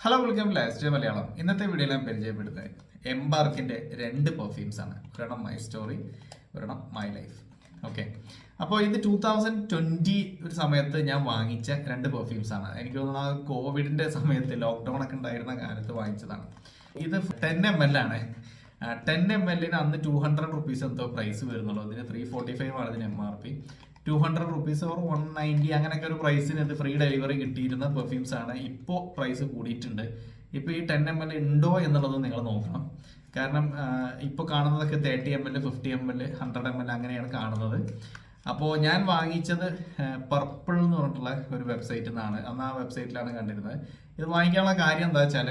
Hello welcome last Malayalam. ഇന്നത്തെ വീഡിയോയിൽ ഞാൻ പരിചയപ്പെടുന്നത് എംബാർക്കിൻ്റെ രണ്ട് പെർഫ്യൂംസ് ആണ്. ഒരെണ്ണം മൈ സ്റ്റോറി, ഒരെണ്ണം മൈ ലൈഫ്. ഓക്കെ, അപ്പോൾ ഇത് 2020 ഒരു സമയത്ത് ഞാൻ വാങ്ങിച്ച രണ്ട് പെർഫ്യൂംസ് ആണ്. എനിക്ക് തോന്നുന്നു ആ കോവിഡിൻ്റെ സമയത്ത് ലോക്ക്ഡൗൺ ഒക്കെ ഉണ്ടായിരുന്ന കാലത്ത് വാങ്ങിച്ചതാണ്. ഇത് 10 ml ആണ്. 10 ml അന്ന് 200 റുപ്പീസ് എന്തോ പ്രൈസ് വരുന്നുള്ളൂ. അതിന് 345 ആണ് ഇതിന് MRP. 200 റുപ്പീസ് ഓർ 190 അങ്ങനെയൊക്കെ ഒരു പ്രൈസിന് ഇത് ഫ്രീ ഡെലിവറി കിട്ടിയിരുന്ന പെർഫ്യൂംസ് ആണ്. ഇപ്പോൾ പ്രൈസ് കൂടിയിട്ടുണ്ട്. ഇപ്പോൾ ഈ 10 ml ഉണ്ടോ എന്നുള്ളത് നിങ്ങൾ നോക്കണം. കാരണം ഇപ്പോൾ കാണുന്നതൊക്കെ 30 ml, 50 ml, 100 ml അങ്ങനെയാണ് കാണുന്നത്. അപ്പോൾ ഞാൻ വാങ്ങിച്ചത് പർപ്പിൾ എന്ന് പറഞ്ഞിട്ടുള്ള ഒരു വെബ്സൈറ്റിൽ നിന്നാണ്. അന്ന് ആ വെബ്സൈറ്റിലാണ് കണ്ടിരുന്നത്. ഇത് വാങ്ങിക്കാനുള്ള കാര്യം എന്താ വെച്ചാൽ,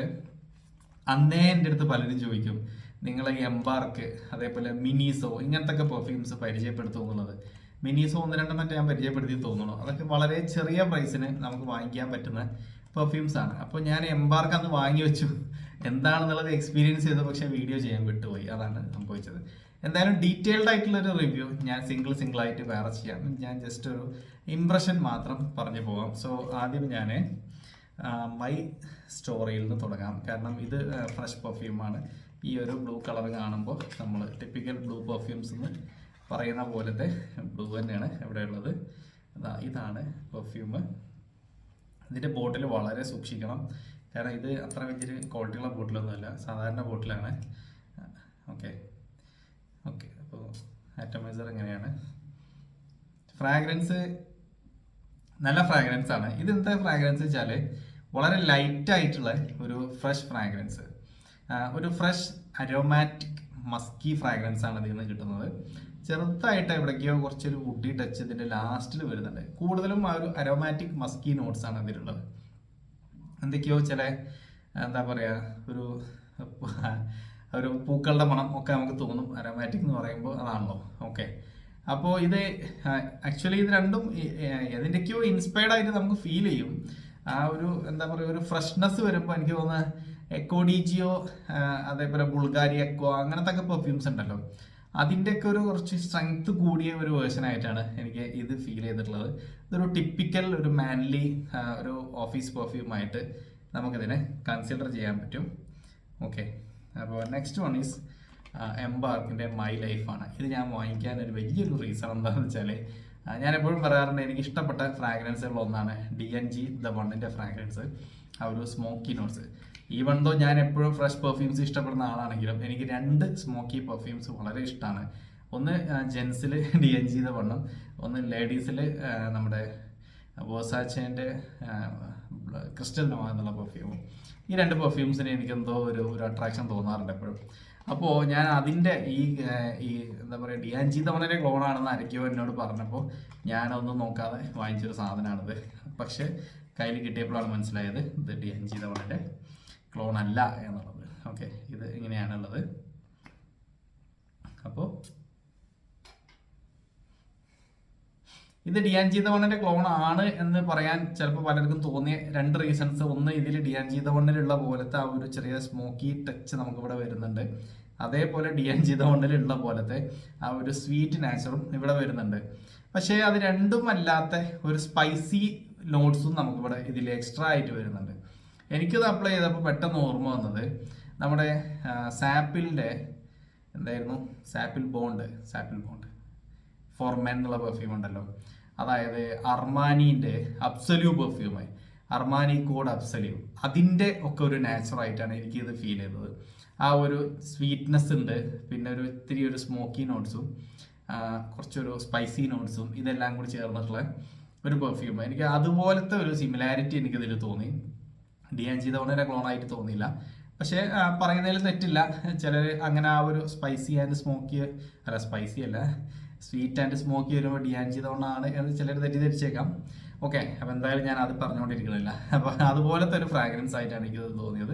അന്നേ എൻ്റെ അടുത്ത് പലരും ചോദിക്കും, നിങ്ങൾ എംബാർക്ക് അതേപോലെ മിനിസോ ഇങ്ങനത്തെ പെർഫ്യൂംസ് പരിചയപ്പെടുത്തും എന്നുള്ളത്. മിനിസോ 1-2 ഞാൻ പരിചയപ്പെടുത്തി തോന്നുന്നു. അതൊക്കെ വളരെ ചെറിയ പ്രൈസിന് നമുക്ക് വാങ്ങിക്കാൻ പറ്റുന്ന പെർഫ്യൂംസ് ആണ്. അപ്പോൾ ഞാൻ എംബാർക്ക് അന്ന് വാങ്ങി വെച്ചു. എന്താണെന്നുള്ളത് എക്സ്പീരിയൻസ് ചെയ്തു, പക്ഷേ വീഡിയോ ചെയ്യാൻ വിട്ടുപോയി. അതാണ് സംഭവിച്ചത്. എന്തായാലും ഡീറ്റെയിൽഡ് ആയിട്ടുള്ള ഒരു റിവ്യൂ ഞാൻ സിംഗിൾ ആയിട്ട് വേറെ ചെയ്യാം. ഞാൻ ജസ്റ്റ് ഒരു ഇംപ്രഷൻ മാത്രം പറഞ്ഞു പോകാം. സോ ആദ്യം ഞാൻ മൈ സ്റ്റോറിയിൽ നിന്ന് തുടങ്ങാം. കാരണം ഇത് ഫ്രഷ് പെർഫ്യൂമാണ്. ഈ ഒരു ബ്ലൂ കളർ കാണുമ്പോൾ നമ്മൾ ടിപ്പിക്കൽ ബ്ലൂ പെർഫ്യൂംസ് എന്ന് പറയുന്ന പോലത്തെ ബ്ലൂ തന്നെയാണ് ഇവിടെ ഉള്ളത്. ഇതാണ് പെർഫ്യൂം. ഇതിൻ്റെ ബോട്ടിൽ വളരെ സൂക്ഷിക്കണം. കാരണം ഇത് അത്ര വലിയൊരു ക്വാളിറ്റിയുള്ള ബോട്ടിലൊന്നുമല്ല, സാധാരണ ബോട്ടിലാണ്. ഓക്കെ, അപ്പോൾ ആറ്റമൈസർ എങ്ങനെയാണ്. ഫ്രാഗ്രൻസ് നല്ല ഫ്രാഗ്രൻസ് ആണ്. ഇതെന്താ ഫ്രാഗ്രൻസ് വെച്ചാൽ വളരെ ലൈറ്റ് ആയിട്ടുള്ള ഒരു ഫ്രഷ് ഫ്രാഗ്രൻസ്, ഒരു ഫ്രഷ് അരോമാറ്റിക് മസ്കി ഫ്രാഗ്രൻസ് ആണ് ഇതിൽ നിന്ന് കിട്ടുന്നത്. ചെറുതായിട്ട് എവിടേക്കോ കുറച്ചൊരു വുഡി ടച്ച് ഇതിൻ്റെ ലാസ്റ്റിൽ വരുന്നുണ്ട്. കൂടുതലും ആ ഒരു അരോമാറ്റിക് മസ്കി നോട്ട്സ് ആണ് ഇതിലുള്ളത്. എന്തൊക്കെയോ ചില എന്താ പറയുക, ഒരു പൂക്കളുടെ മണം ഒക്കെ നമുക്ക് തോന്നും. അരോമാറ്റിക് എന്ന് പറയുമ്പോൾ അതാണല്ലോ. ഓക്കെ, അപ്പോൾ ഇത് ആക്ച്വലി ഇത് രണ്ടും ഏതിൻ്റെയൊക്കെയോ ഇൻസ്പയർഡ് ആയിട്ട് നമുക്ക് ഫീൽ ചെയ്യും. ആ ഒരു എന്താ പറയുക, ഒരു ഫ്രഷ്നെസ് വരുമ്പോൾ എനിക്ക് തോന്നുന്നത് എക്കോഡിജിയോ അതേപോലെ ബുൾഗാരി എക്കോ അങ്ങനത്തെ ഒക്കെ പെർഫ്യൂംസ് ഉണ്ടല്ലോ, അതിൻ്റെയൊക്കെ ഒരു കുറച്ച് സ്ട്രെങ്ത് കൂടിയ ഒരു വേർഷൻ ആയിട്ടാണ് എനിക്ക് ഇത് ഫീൽ ചെയ്തിട്ടുള്ളത്. ഇതൊരു ടിപ്പിക്കൽ ഒരു മാൻലി ഒരു ഓഫീസ് പെർഫ്യൂമായിട്ട് നമുക്കിതിനെ കൺസിഡർ ചെയ്യാൻ പറ്റും. ഓക്കെ, അപ്പോൾ നെക്സ്റ്റ് വൺ ഈസ് എംബാർക്കിൻ്റെ മൈ ലൈഫാണ്. ഇത് ഞാൻ വാങ്ങിക്കാൻ ഒരു വലിയൊരു റീസൺ എന്താണെന്ന് വെച്ചാൽ, ഞാൻ എപ്പോഴും പറയാറുണ്ട്, എനിക്ക് ഇഷ്ടപ്പെട്ട ഫ്രാഗ്രൻസുകളിലൊന്നാണ് DNG The Oneൻ്റെ ഫ്രാഗ്രൻസ്. ആ ഒരു സ്മോക്കി നോട്ട്സ്. ഈവൺ ദോ ഞാൻ എപ്പോഴും ഫ്രഷ് പെർഫ്യൂംസ് ഇഷ്ടപ്പെടുന്ന ആളാണെങ്കിലും എനിക്ക് 2 സ്മോക്കി പെർഫ്യൂംസ് വളരെ ഇഷ്ടമാണ്. ഒന്ന് ജെൻസിൽ DNG The One, ഒന്ന് ലേഡീസിൽ നമ്മുടെ വേഴ്സാച്ചേൻ്റെ ക്രിസ്റ്റൽ നോവ എന്നുള്ള പെർഫ്യൂമും. ഈ 2 പെർഫ്യൂംസിന് എനിക്കെന്തോ ഒരു അട്രാക്ഷൻ തോന്നാറുണ്ട് എപ്പോഴും. അപ്പോൾ ഞാൻ അതിൻ്റെ ഈ എന്താ പറയുക, DNG The Oneൻ്റെ ക്ലോണാണെന്ന് ആരൊക്കെയോ എന്നോട് പറഞ്ഞപ്പോൾ ഞാനൊന്നും നോക്കാതെ വാങ്ങിച്ചൊരു സാധനമാണിത്. പക്ഷേ കയ്യിൽ കിട്ടിയപ്പോഴാണ് മനസ്സിലായത് ഇത് DNG The Oneൻ്റെ ക്ലോൺ അല്ല എന്നുള്ളത്. ഓക്കെ, ഇത് ഇങ്ങനെയാണുള്ളത്. അപ്പോൾ ഇത് DNG The Oneൻ്റെ ക്ലോൺ ആണ് എന്ന് പറയാൻ ചിലപ്പോൾ പലർക്കും തോന്നിയ 2 റീസൺസ്. ഒന്ന്, ഇതിൽ DNG The Oneലുള്ള പോലത്തെ ആ ഒരു ചെറിയ സ്മോക്കി ടച്ച് നമുക്കിവിടെ വരുന്നുണ്ട്. അതേപോലെ DNG The Oneലുള്ള പോലത്തെ ആ ഒരു സ്വീറ്റ് നാച്ചറും ഇവിടെ വരുന്നുണ്ട്. പക്ഷേ അത് രണ്ടും അല്ലാത്ത ഒരു സ്പൈസി നോട്ട്സും നമുക്കിവിടെ ഇതിൽ എക്സ്ട്രാ ആയിട്ട് വരുന്നുണ്ട്. എനിക്കത് അപ്ലൈ ചെയ്തപ്പോൾ പെട്ടെന്ന് ഓർമ്മ വന്നത് നമ്മുടെ സാപ്പിളിൻ്റെ എന്തായിരുന്നു, സാപ്പിൾ ബോണ്ട് ഫോർ മെൻ എന്നുള്ള പെർഫ്യൂം ഉണ്ടല്ലോ. അതായത് അർമാനീൻ്റെ അബ്സല്യൂ പെർഫ്യൂമായി, അർമാനി കോഡ് അബ്സല്യൂ, അതിൻ്റെ ഒക്കെ ഒരു നാച്ചുറായിട്ടാണ് എനിക്കിത് ഫീൽ ചെയ്തത്. ആ ഒരു സ്വീറ്റ്നെസ് ഉണ്ട്, പിന്നെ ഒരു ഇത്തിരി ഒരു സ്മോക്കി നോട്ട്സും കുറച്ചൊരു സ്പൈസി നോട്ട്സും ഇതെല്ലാം കൂടി ചേർന്നിട്ടുള്ള ഒരു പെർഫ്യൂം. എനിക്ക് അതുപോലത്തെ ഒരു സിമിലാരിറ്റി എനിക്കിതിൽ തോന്നി. DNG The Oneൻ്റെ ക്ലോണായിട്ട് തോന്നിയില്ല. പക്ഷേ പറയുന്നതിൽ തെറ്റില്ല. ചിലർ അങ്ങനെ ആ ഒരു സ്പൈസി ആൻഡ് സ്മോക്കി, അല്ല സ്പൈസി അല്ല, സ്വീറ്റ് ആൻഡ് സ്മോക്കി വരുമ്പോൾ DNG The One ആണ് എന്ന് ചിലർ തെറ്റിദ്ധരിച്ചേക്കാം. ഓക്കെ, അപ്പോൾ എന്തായാലും ഞാൻ അത് പറഞ്ഞുകൊണ്ടിരിക്കുന്നില്ല. അപ്പോൾ അതുപോലത്തെ ഒരു ഫ്രാഗ്രൻസ് ആയിട്ടാണ് എനിക്കത് തോന്നിയത്.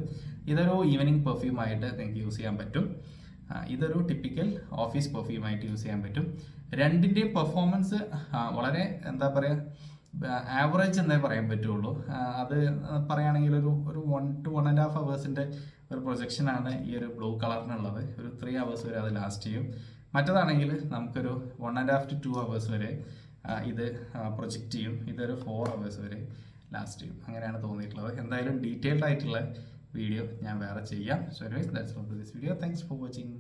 ഇതൊരു ഈവനിങ് പെർഫ്യൂമായിട്ട് നിങ്ങൾക്ക് യൂസ് ചെയ്യാൻ പറ്റും. ഇതൊരു ടിപ്പിക്കൽ ഓഫീസ് പെർഫ്യൂമായിട്ട് യൂസ് ചെയ്യാൻ പറ്റും. രണ്ടിൻ്റെയും പെർഫോമൻസ് വളരെ എന്താ പറയുക, ആവറേജ് എന്നേ പറയാൻ പറ്റുള്ളൂ. അത് പറയുകയാണെങ്കിൽ ഒരു 1 to 1.5 hours ഒരു പ്രൊജക്ഷനാണ് ഈ ഒരു ബ്ലൂ കളറിനുള്ളത്. ഒരു 3 hours വരെ അത് ലാസ്റ്റ് ചെയ്യും. മറ്റതാണെങ്കിൽ നമുക്കൊരു 1.5 to 2 hours വരെ ഇത് പ്രൊജക്റ്റ് ചെയ്യും. ഇതൊരു 4 hours വരെ ലാസ്റ്റ് ചെയ്യും. അങ്ങനെയാണ് തോന്നിയിട്ടുള്ളത്. എന്തായാലും ഡീറ്റെയിൽഡ് ആയിട്ടുള്ള വീഡിയോ ഞാൻ വേറെ ചെയ്യാം. So anyways that's all for this video. Thanks for watching.